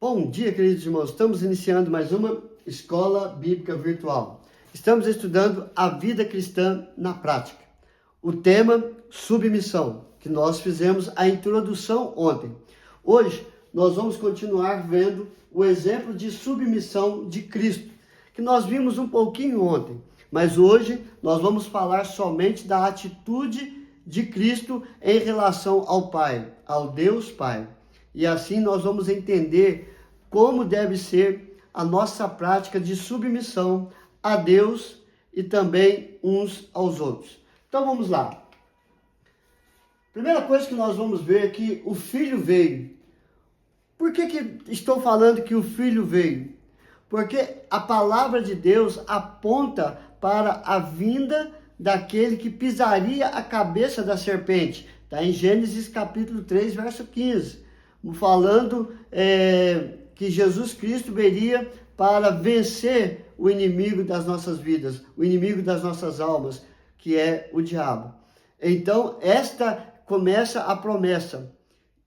Bom dia, queridos irmãos. Estamos iniciando mais uma Escola Bíblica Virtual. Estamos estudando a vida cristã na prática. O tema, submissão, que nós fizemos a introdução ontem. Hoje, nós vamos continuar vendo o exemplo de submissão de Cristo, que nós vimos um pouquinho ontem. Mas hoje, nós vamos falar somente da atitude de Cristo em relação ao Pai, ao Deus Pai. E assim nós vamos entender como deve ser a nossa prática de submissão a Deus e também uns aos outros. Então vamos lá. Primeira coisa que nós vamos ver é que o Filho veio. Por que estou falando que o Filho veio? Porque a palavra de Deus aponta para a vinda daquele que pisaria a cabeça da serpente. Está em Gênesis capítulo 3, verso 15. Falando que Jesus Cristo viria para vencer o inimigo das nossas vidas, o inimigo das nossas almas, que é o diabo. Então, esta começa a promessa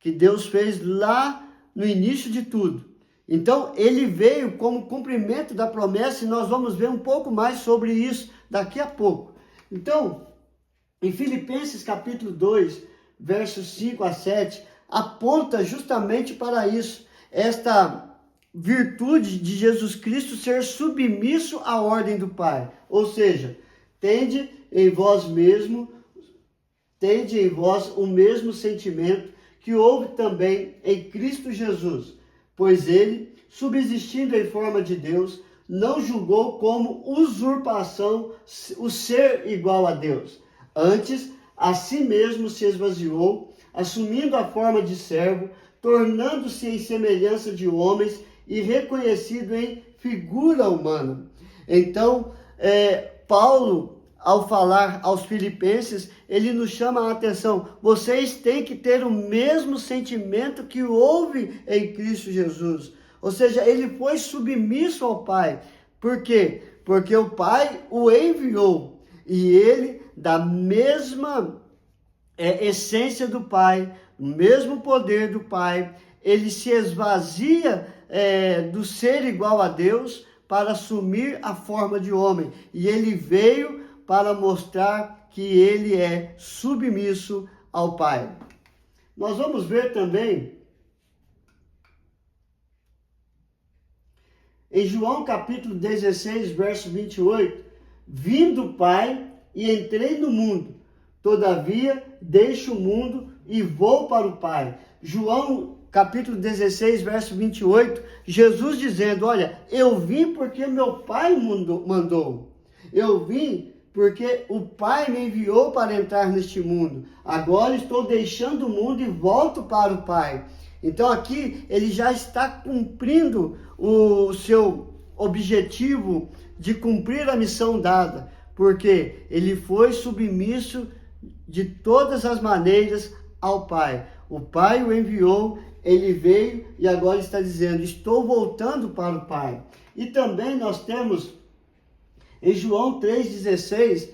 que Deus fez lá no início de tudo. Então, ele veio como cumprimento da promessa e nós vamos ver um pouco mais sobre isso daqui a pouco. Então, em Filipenses capítulo 2, versos 5 a 7, aponta justamente para isso, esta virtude de Jesus Cristo ser submisso à ordem do Pai. Ou seja, tende em vós o mesmo sentimento que houve também em Cristo Jesus, pois ele, subsistindo em forma de Deus, não julgou como usurpação o ser igual a Deus. Antes, a si mesmo se esvaziou, assumindo a forma de servo, tornando-se em semelhança de homens e reconhecido em figura humana. Então, Paulo, ao falar aos filipenses, ele nos chama a atenção. Vocês têm que ter o mesmo sentimento que houve em Cristo Jesus. Ou seja, ele foi submisso ao Pai. Por quê? Porque o Pai o enviou. E ele, da mesma essência do Pai, o mesmo poder do Pai, ele se esvazia do ser igual a Deus para assumir a forma de homem. E ele veio para mostrar que ele é submisso ao Pai. Nós vamos ver também em João capítulo 16, verso 28, vindo o Pai e entrei no mundo, todavia deixo o mundo e vou para o Pai. João capítulo 16, verso 28, Jesus dizendo, olha, eu vim porque meu Pai mandou. Eu vim porque o Pai me enviou para entrar neste mundo. Agora estou deixando o mundo e volto para o Pai. Então aqui ele já está cumprindo o seu objetivo de cumprir a missão dada, porque ele foi submisso de todas as maneiras ao Pai. O Pai o enviou, ele veio e agora está dizendo, estou voltando para o Pai. E também nós temos em João 3,16,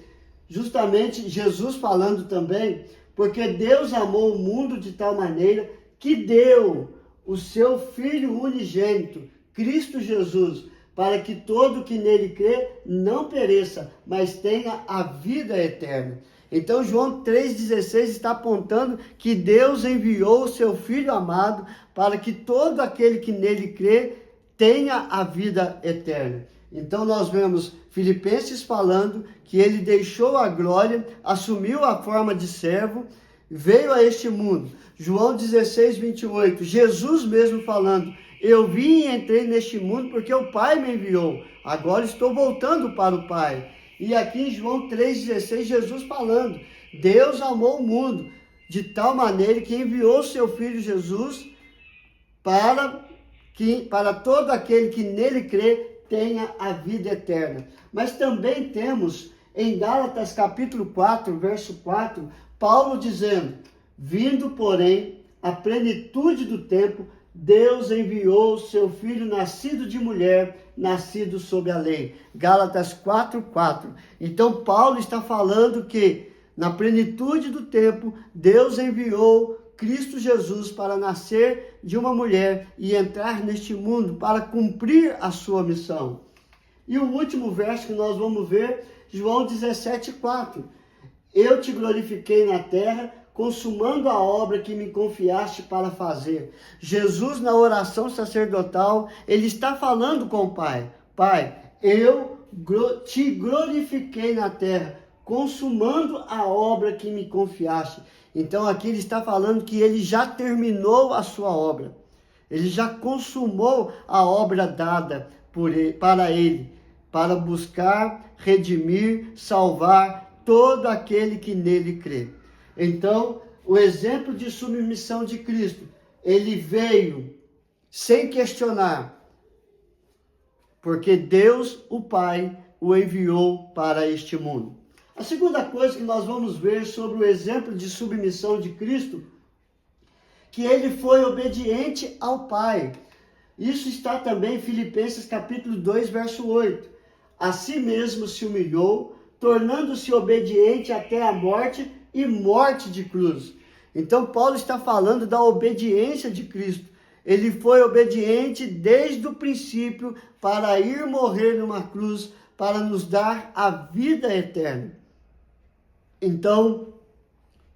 justamente Jesus falando também, porque Deus amou o mundo de tal maneira que deu o seu Filho unigênito, Cristo Jesus, para que todo que nele crê não pereça, mas tenha a vida eterna. Então João 3,16 está apontando que Deus enviou o seu Filho amado para que todo aquele que nele crê tenha a vida eterna. Então nós vemos Filipenses falando que ele deixou a glória, assumiu a forma de servo, veio a este mundo. João 16, 28, Jesus mesmo falando, eu vim e entrei neste mundo porque o Pai me enviou, agora estou voltando para o Pai. E aqui em João 3,16, Jesus falando, Deus amou o mundo de tal maneira que enviou seu Filho Jesus para todo aquele que nele crê tenha a vida eterna. Mas também temos em Gálatas capítulo 4, verso 4, Paulo dizendo, vindo porém a plenitude do tempo, Deus enviou o seu Filho nascido de mulher, nascido sob a lei. Gálatas 4:4. Então Paulo está falando que na plenitude do tempo, Deus enviou Cristo Jesus para nascer de uma mulher e entrar neste mundo para cumprir a sua missão. E o último verso que nós vamos ver, João 17:4. Eu te glorifiquei na terra, consumando a obra que me confiaste para fazer. Jesus, na oração sacerdotal, ele está falando com o Pai. Pai, eu te glorifiquei na terra, consumando a obra que me confiaste. Então aqui ele está falando que ele já terminou a sua obra. Ele já consumou a obra dada para ele, para buscar, redimir, salvar todo aquele que nele crê. Então, o exemplo de submissão de Cristo, ele veio sem questionar, porque Deus, o Pai, o enviou para este mundo. A segunda coisa que nós vamos ver sobre o exemplo de submissão de Cristo, que ele foi obediente ao Pai. Isso está também em Filipenses capítulo 2, verso 8. A si mesmo se humilhou, tornando-se obediente até a morte e morte de cruz. Então Paulo está falando da obediência de Cristo. Ele foi obediente desde o princípio para ir morrer numa cruz, para nos dar a vida eterna. Então,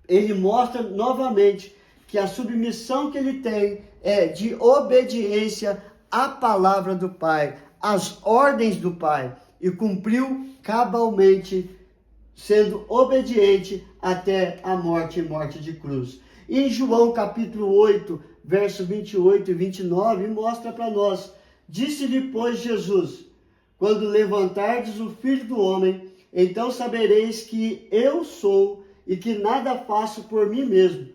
ele mostra novamente que a submissão que ele tem é de obediência à palavra do Pai, às ordens do Pai, e cumpriu cabalmente, sendo obediente até a morte e morte de cruz. Em João capítulo 8, verso 28 e 29, mostra para nós: disse-lhe, pois, Jesus, quando levantardes o Filho do Homem, então sabereis que eu sou e que nada faço por mim mesmo,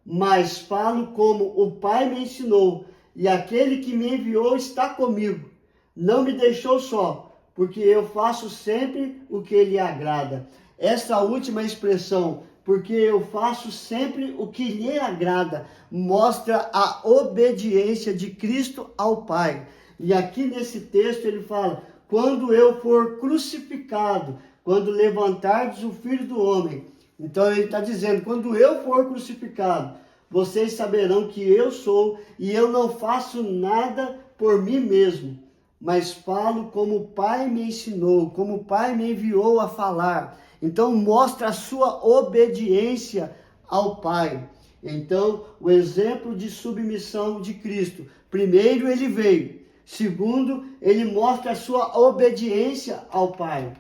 mas falo como o Pai me ensinou, e aquele que me enviou está comigo. Não me deixou só, porque eu faço sempre o que lhe agrada. Essa última expressão, porque eu faço sempre o que lhe agrada, mostra a obediência de Cristo ao Pai. E aqui nesse texto ele fala: quando eu for crucificado, quando levantardes o Filho do Homem. Então ele está dizendo: quando eu for crucificado, vocês saberão que eu sou, e eu não faço nada por mim mesmo, mas falo como o Pai me ensinou, como o Pai me enviou a falar. Então mostra a sua obediência ao Pai. Então, o exemplo de submissão de Cristo: primeiro, ele veio. Segundo, ele mostra a sua obediência ao Pai.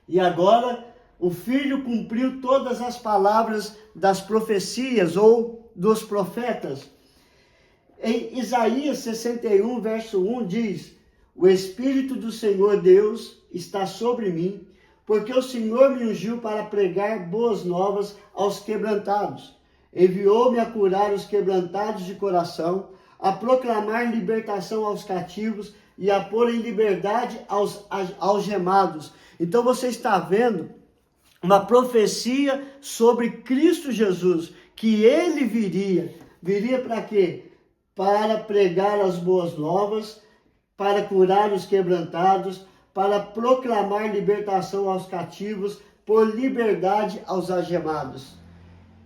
E agora, o Filho cumpriu todas as palavras das profecias ou dos profetas. Em Isaías 61, verso 1 diz: o Espírito do Senhor Deus está sobre mim, porque o Senhor me ungiu para pregar boas novas aos quebrantados. Enviou-me a curar os quebrantados de coração, a proclamar libertação aos cativos e a pôr em liberdade aos algemados. Então você está vendo uma profecia sobre Cristo Jesus, que ele viria. Viria para quê? Para pregar as boas novas, para curar os quebrantados, para proclamar libertação aos cativos, por liberdade aos algemados.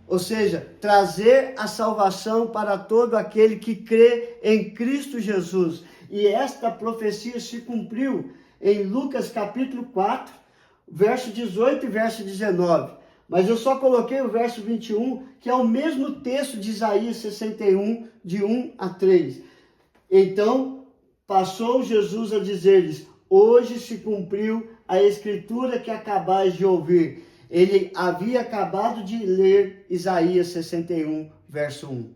Ou seja, trazer a salvação para todo aquele que crê em Cristo Jesus. E esta profecia se cumpriu em Lucas capítulo 4, verso 18 e verso 19. Mas eu só coloquei o verso 21, que é o mesmo texto de Isaías 61, de 1 a 3. Então, passou Jesus a dizer-lhes: hoje se cumpriu a escritura que acabais de ouvir. Ele havia acabado de ler Isaías 61, verso 1.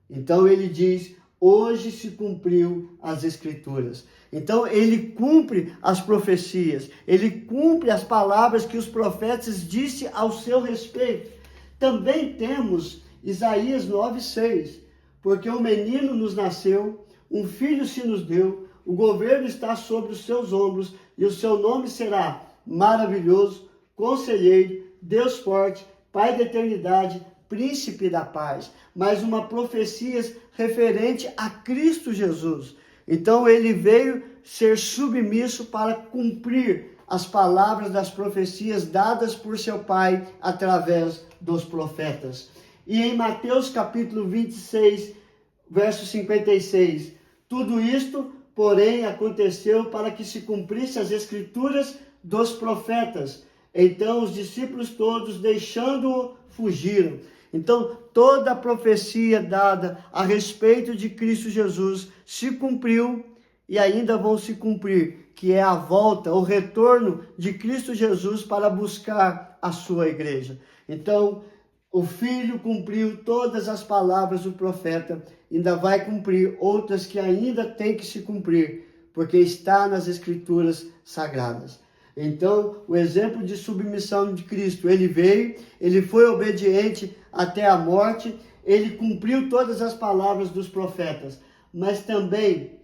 Então ele diz: hoje se cumpriu as escrituras. Então ele cumpre as profecias, ele cumpre as palavras que os profetas disse ao seu respeito. Também temos Isaías 9:6, porque um menino nos nasceu, um filho se nos deu, o governo está sobre os seus ombros, e o seu nome será Maravilhoso, Conselheiro, Deus Forte, Pai da Eternidade, Príncipe da Paz. Mais uma profecia referente a Cristo Jesus. Então ele veio ser submisso para cumprir as palavras das profecias dadas por seu Pai através dos profetas. E em Mateus capítulo 26, verso 56, tudo isto, porém, aconteceu para que se cumprisse as escrituras dos profetas. Então os discípulos todos, deixando-o, fugiram. Então toda a profecia dada a respeito de Cristo Jesus se cumpriu e ainda vão se cumprir, que é a volta, o retorno de Cristo Jesus para buscar a sua igreja. Então, o Filho cumpriu todas as palavras do profeta, ainda vai cumprir outras que ainda tem que se cumprir, porque está nas Escrituras Sagradas. Então, o exemplo de submissão de Cristo, ele veio, ele foi obediente até a morte, ele cumpriu todas as palavras dos profetas, mas também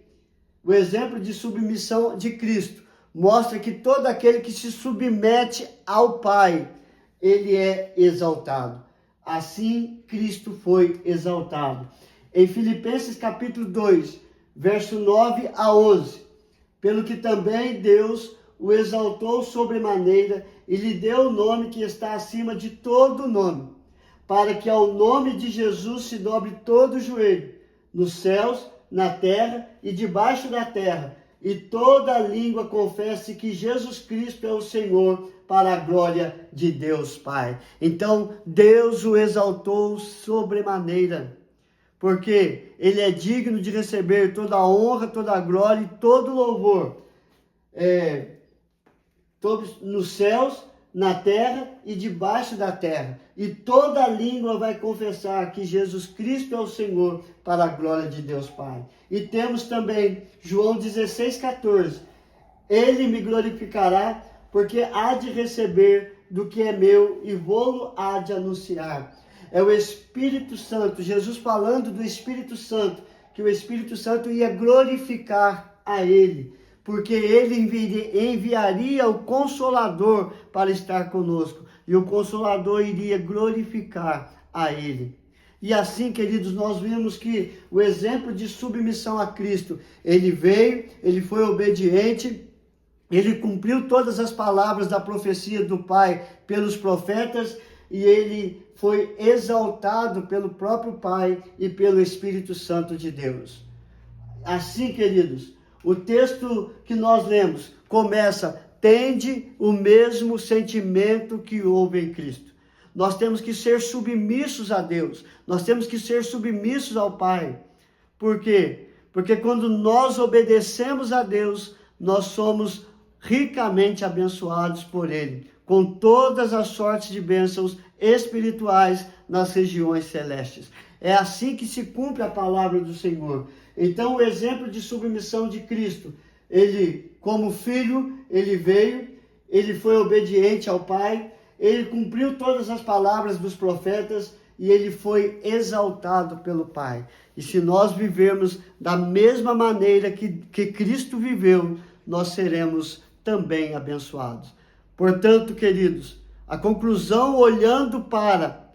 o exemplo de submissão de Cristo mostra que todo aquele que se submete ao Pai, ele é exaltado. Assim, Cristo foi exaltado. Em Filipenses capítulo 2, verso 9 a 11, pelo que também Deus o exaltou sobremaneira e lhe deu o nome que está acima de todo nome, para que ao nome de Jesus se dobre todo o joelho, nos céus, na terra e debaixo da terra, e toda língua confesse que Jesus Cristo é o Senhor, para a glória de Deus Pai. Então, Deus o exaltou sobremaneira, porque ele é digno de receber toda a honra, toda a glória e todo o louvor, todos nos céus, na terra e debaixo da terra. E toda língua vai confessar que Jesus Cristo é o Senhor, para a glória de Deus Pai. E temos também João 16,14. Ele me glorificará, porque há de receber do que é meu e vou-lo há de anunciar. É o Espírito Santo, Jesus falando do Espírito Santo, que o Espírito Santo ia glorificar a ele, porque ele enviaria o Consolador para estar conosco, e o Consolador iria glorificar a ele. E assim, queridos, nós vimos que o exemplo de submissão a Cristo, ele veio, ele foi obediente, ele cumpriu todas as palavras da profecia do Pai pelos profetas, e ele foi exaltado pelo próprio Pai e pelo Espírito Santo de Deus. Assim, queridos, o texto que nós lemos começa: tende o mesmo sentimento que houve em Cristo. Nós temos que ser submissos a Deus, nós temos que ser submissos ao Pai. Por quê? Porque quando nós obedecemos a Deus, nós somos ricamente abençoados por Ele, com todas as sortes de bênçãos espirituais nas regiões celestes. É assim que se cumpre a palavra do Senhor. Então, o exemplo de submissão de Cristo, ele, como filho, ele veio, ele foi obediente ao Pai, ele cumpriu todas as palavras dos profetas e ele foi exaltado pelo Pai. E se nós vivermos da mesma maneira que Cristo viveu, nós seremos também abençoados. Portanto, queridos, a conclusão, olhando para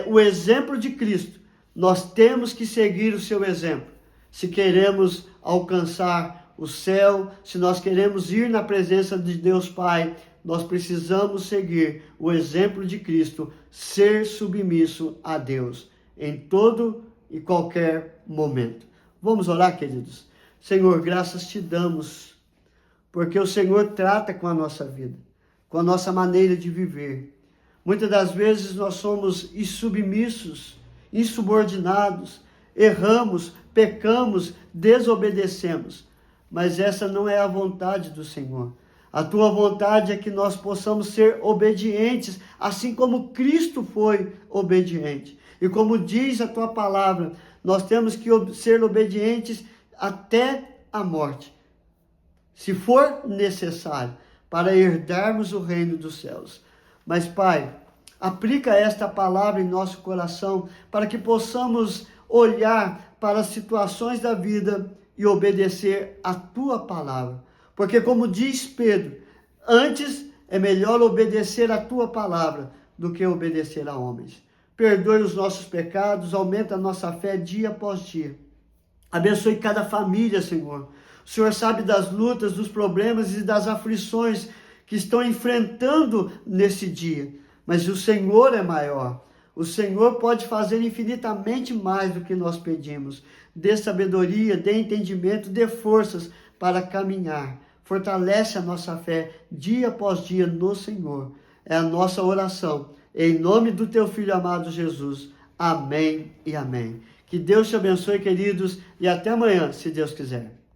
o exemplo de Cristo, nós temos que seguir o seu exemplo. Se queremos alcançar o céu, se nós queremos ir na presença de Deus Pai, nós precisamos seguir o exemplo de Cristo, ser submisso a Deus em todo e qualquer momento. Vamos orar, queridos? Senhor, graças te damos, porque o Senhor trata com a nossa vida, com a nossa maneira de viver. Muitas das vezes nós somos insubmissos, insubordinados, erramos, pecamos, desobedecemos. Mas essa não é a vontade do Senhor. A tua vontade é que nós possamos ser obedientes, assim como Cristo foi obediente. E como diz a tua palavra, nós temos que ser obedientes até a morte, se for necessário, para herdarmos o reino dos céus. Mas, Pai, aplica esta palavra em nosso coração, para que possamos olhar para as situações da vida e obedecer a tua palavra. Porque, como diz Pedro, antes é melhor obedecer a tua palavra do que obedecer a homens. Perdoe os nossos pecados, aumenta a nossa fé dia após dia. Abençoe cada família, Senhor. O Senhor sabe das lutas, dos problemas e das aflições que estão enfrentando nesse dia. Mas o Senhor é maior. O Senhor pode fazer infinitamente mais do que nós pedimos. Dê sabedoria, dê entendimento, dê forças para caminhar. Fortalece a nossa fé dia após dia no Senhor. É a nossa oração. Em nome do teu Filho amado Jesus. Amém e amém. Que Deus te abençoe, queridos, e até amanhã, se Deus quiser.